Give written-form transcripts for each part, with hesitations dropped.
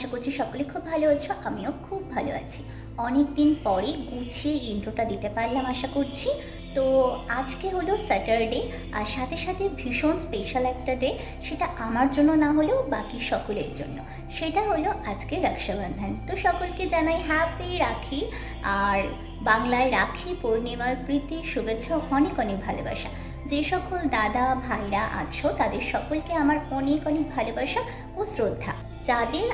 আশা করছি সকলে খুব ভালো আছো, আমিও খুব ভালো আছি। অনেক দিন পরে গুছিয়ে ইন্ট্রোটা দিতে পারলাম আশা করছি। তো আজকে হলো স্যাটারডে, আর সাথে সাথে ভীষণ স্পেশাল একটা ডে, সেটা আমার জন্য না হলেও বাকি সকলের জন্য। সেটা হলো আজকে রক্ষাবন্ধন। তো সকলকে জানাই হ্যাপি রাখি, আর বাংলায় রাখি পূর্ণিমার প্রীতি শুভেচ্ছা, অনেক অনেক ভালোবাসা। যে সকল দাদা ভাইরা আছো তাদের সকলকে আমার অনেক অনেক ভালোবাসা ও শ্রদ্ধা। যাদের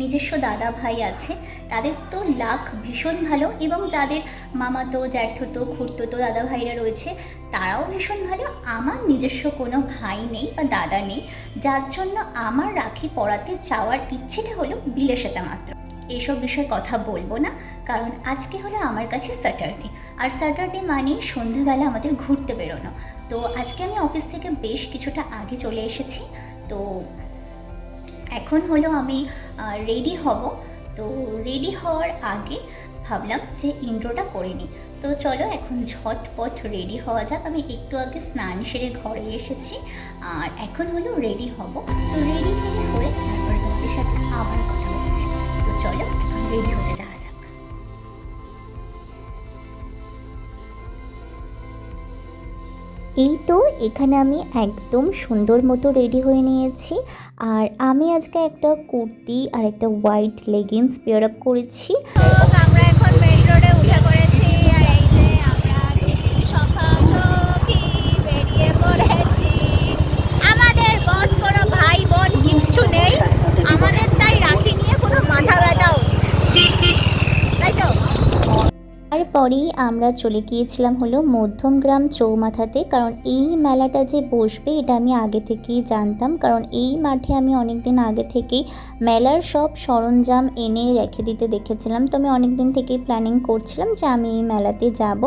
নিজস্ব দাদা ভাই আছে তাদের তো লাখ ভীষণ ভালো, এবং যাদের মামাতো জ্যাঠতো খুড়তো দাদা ভাইরা রয়েছে তারাও ভীষণ ভালো। আমার নিজস্ব কোনো ভাই নেই বা দাদা নেই, যার জন্য আমার রাখি পরাতে চাওয়ার ইচ্ছেটা হলো বিলাসিতা মাত্র। এইসব বিষয়ে কথা বলবো না, কারণ আজকে হলো আমার কাছে স্যাটারডে, আর স্যাটারডে মানে সন্ধ্যাবেলা আমাদের ঘুরতে বেরোনো। তো আজকে আমি অফিস থেকে বেশ কিছুটা আগে চলে এসেছি। তো এখন হলো আমি রেডি হব। তো রেডি হওয়ার আগে ভাবলাম যে ইন্ট্রোটা করে নিই। তো চলো এখন ঝটপট রেডি হওয়া যাক। আমি একটু আগে স্নান সেরে ঘরে এসেছি, আর এখন হলো রেডি হব। তো রেডি হয়ে তারপরে তোমাদের সাথে আবার কথা হচ্ছে। তো চলো এখন রেডি হতে যাওয়া যাক। এই তো এখানে আমি একদম সুন্দর মতো রেডি হয়ে নিয়েছি, আর আমি আজকে একটা কুর্তি আর একটা হোয়াইট লেগিংস পেয়ার আপ করেছি। আমরা এখন মেইন রোডে উঠে পড়েছি, আর এই যে আমরা সকালসকি বেরিয়ে পড়েছি। আমাদের বস কোনো ভাই বোন কিচ্ছু নেই, আমাদের তাই রাখি নিয়ে কোনো মাথা ব্যথাও তাই তো। তারপরেই আমরা চলে গিয়েছিলাম হলো মধ্যমগ্রাম চৌমাথাতে, কারণ এই মেলাটা যে বসবে এটা আমি আগে থেকেই জানতাম, কারণ এই মাঠে আমি অনেক দিন আগে থেকেই মেলার সব সরঞ্জাম এনে রেখে দিতে দেখেছিলাম। তো আমি অনেক দিন থেকেই প্ল্যানিং করছিলাম যে আমি এই মেলাতে যাব।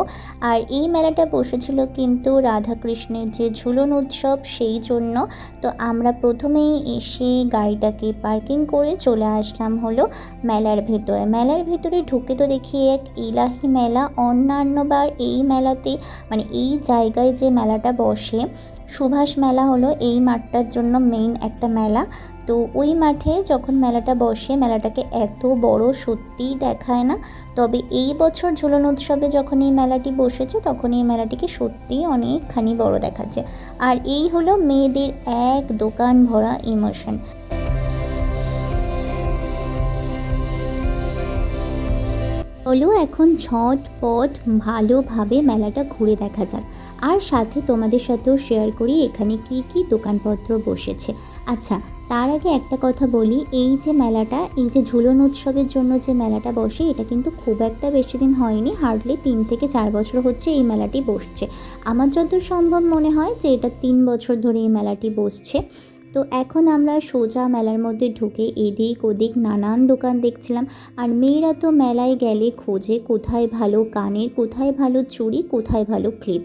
আর এই মেলাটা বসেছিল কিন্তু রাধাকৃষ্ণের যে ঝুলন উৎসব, সেই জন্য। তো আমরা প্রথমেই এসে গাড়িটাকে পার্কিং করে চলে আসলাম হলো মেলার ভেতরে। মেলার ভেতরে ঢুকে তো দেখি এক ইলাহি মেলা। অন্যান্যবার এই মেলাতে মানে এই জায়গায় যে মেলাটা বসে সুভাষ মেলা হলো এই মাঠটার জন্য মেইন একটা মেলা। তো ওই মাঠে যখন মেলাটা বসে মেলাটাকে এত বড় সত্যিই দেখায় না, তবে এই বছর ঝুলন উৎসবে যখন এই মেলাটি বসেছে তখন এই মেলাটিকে সত্যিই অনেকখানি বড় দেখাচ্ছে। আর এই হলো মেয়েদের এক দোকান ভরা ইমোশন। চলো এখন ঝটপট ভালোভাবে মেলাটা ঘুরে দেখা যাক, আর সাথে তোমাদের সাথেও শেয়ার করি এখানে কি কি দোকানপত্র বসেছে। আচ্ছা, তার আগে একটা কথা বলি, এই যে মেলাটা, এই যে ঝুলন উৎসবের জন্য যে মেলাটা বসে, এটা কিন্তু খুব একটা বেশি দিন হয়নি, হার্ডলি 3 থেকে 4 বছর হচ্ছে এই মেলাটি বসছে। আমার যতদূর সম্ভব মনে হয় যে এটা 3 বছর ধরে এই মেলাটি বসছে। তো এখন আমরা সোজা মেলার মধ্যে ঢুকে এদিক ওদিক নানান দোকান দেখছিলাম। আর মেয়েরা তো মেলায় গেলে খোঁজে কোথায় ভালো কানের, কোথায় ভালো চুড়ি, কোথায় ভালো ক্লিপ।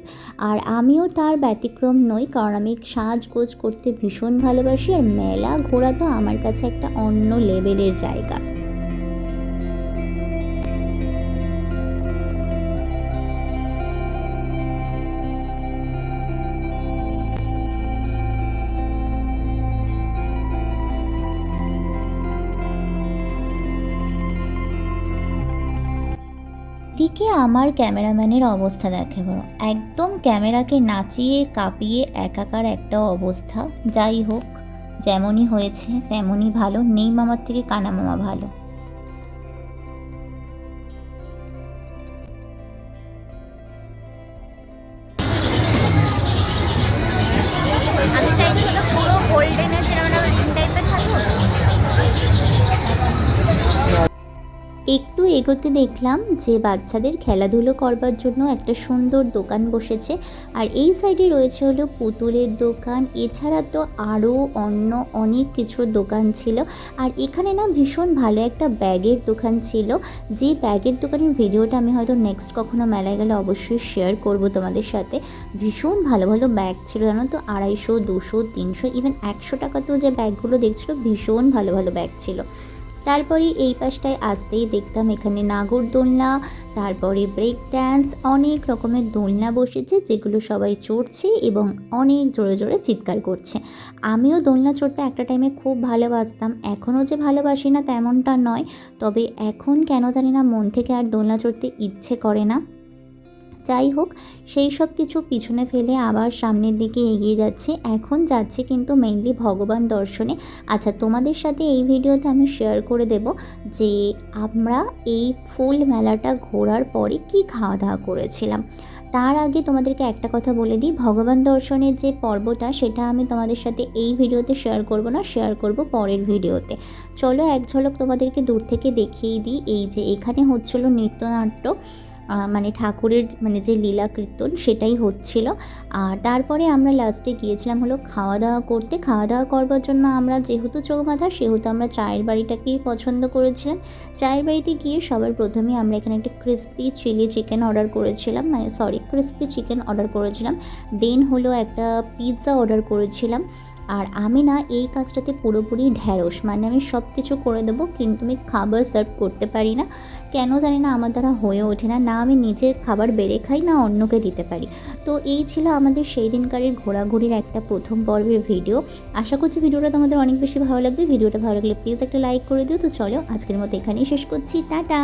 আর আমিও তার ব্যতিক্রম নই, কারণ আমি সাজগোজ করতে ভীষণ ভালোবাসি, আর মেলা ঘোরা তো আমার কাছে একটা অন্য লেভেলের জায়গা। দিকে আমার ক্যামেরাম্যানের অবস্থা দেখে বড়, একদম ক্যামেরাকে নাচিয়ে কাঁপিয়ে একাকার একটা অবস্থা। যাই হোক, যেমনই হয়েছে তেমনই ভালো, নেই মামার থেকে কানা মামা ভালো। আমি চাইছিল পুরো গোল্ডেনের যেরকম রিং টাইপের থাকবে। একটু এগোতে দেখলাম যে বাচ্চাদের খেলাধুলো করবার জন্য একটা সুন্দর দোকান বসেছে, আর এই সাইডে রয়েছে হলো পুতুলের দোকান। এছাড়া তো আরও অন্য অনেক কিছুর দোকান ছিল। আর এখানে না ভীষণ ভালো একটা ব্যাগের দোকান ছিল, যে ব্যাগের দোকানের ভিডিওটা আমি হয়তো নেক্সট কখনো মেলায় গেলে অবশ্যই শেয়ার করব তোমাদের সাথে। ভীষণ ভালো ভালো ব্যাগ ছিল জানো তো, 250, 200, 300, ইভেন 100 টাকাতেও যে ব্যাগগুলো দেখছিলো ভীষণ ভালো ভালো ব্যাগ ছিল। তারপরে এই পাশটায় আসতেই দেখতাম এখানে নাগরদোলনা, তারপরে ব্রেক ড্যান্স, অনেক রকমের দোলনা বসেছে যেগুলো সবাই চড়ছে এবং অনেক জোরে জোরে চিৎকার করছে। আমিও দোলনা চড়তে একটা টাইমে খুব ভালোবাসতাম, এখনও যে ভালোবাসি না তেমনটা নয়, তবে এখন কেন জানি না মন থেকে আর দোলনা চড়তে ইচ্ছে করে না। যাই হোক, সেই সব কিছু পিছনে ফেলে আবার সামনের দিকে এগিয়ে যাচ্ছে। এখন যাচ্ছে কিন্তু মেইনলি ভগবান দর্শনে। আচ্ছা, তোমাদের সাথে এই ভিডিওতে আমি শেয়ার করে দেব যে আমরা এই ফুল মেলাটা ঘোরার পরে কি খাওয়া দাওয়া করেছিলাম। তার আগে তোমাদেরকে একটা কথা বলে দিই, ভগবান দর্শনের যে পর্বটা সেটা আমি তোমাদের সাথে এই ভিডিওতে শেয়ার করব না, শেয়ার করব পরের ভিডিওতে। চলো এক ঝলক তোমাদেরকে দূর থেকে দেখিয়ে দিই। এই যে এখানে হচ্ছিল নৃত্যনাট্য, মানে ঠাকুরের মানে যে লীলা কীর্তন সেটাই হচ্ছিল। আর তারপরে আমরা লাস্টে গিয়েছিলাম হলো খাওয়া দাওয়া করতে। খাওয়া দাওয়া করবার জন্য আমরা যেহেতু চৌমাথা সেহেতু আমরা চায়ের বাড়িটাকেই পছন্দ করেছিলাম। চায়ের বাড়িতে গিয়ে সবার প্রথমে আমরা এখানে একটা ক্রিস্পি চিলি চিকেন অর্ডার করেছিলাম, ক্রিস্পি চিকেন অর্ডার করেছিলাম। দেন হলো একটা পিৎজা অর্ডার করেছিলাম। আর আমি না এই কাজটাতে পুরোপুরি ঢ্যাঁড়স, মানে আমি সব কিছু করে দেবো কিন্তু আমি খাবার সার্ভ করতে পারি না, কেন জানি না আমার দ্বারা হয়ে ওঠে না। না আমি নিজে খাবার বেড়ে খাই, না অন্যকে দিতে পারি। তো এই ছিল আমাদের সেই দিনকারের ঘোরাঘুরির একটা প্রথম পর্বের ভিডিও। আশা করছি ভিডিওটা তোমাদের অনেক বেশি ভালো লাগবে। ভিডিওটা ভালো লাগলে প্লিজ একটা লাইক করে দিও। তো চলো আজকের মতো এখানেই শেষ করছি, টাটা।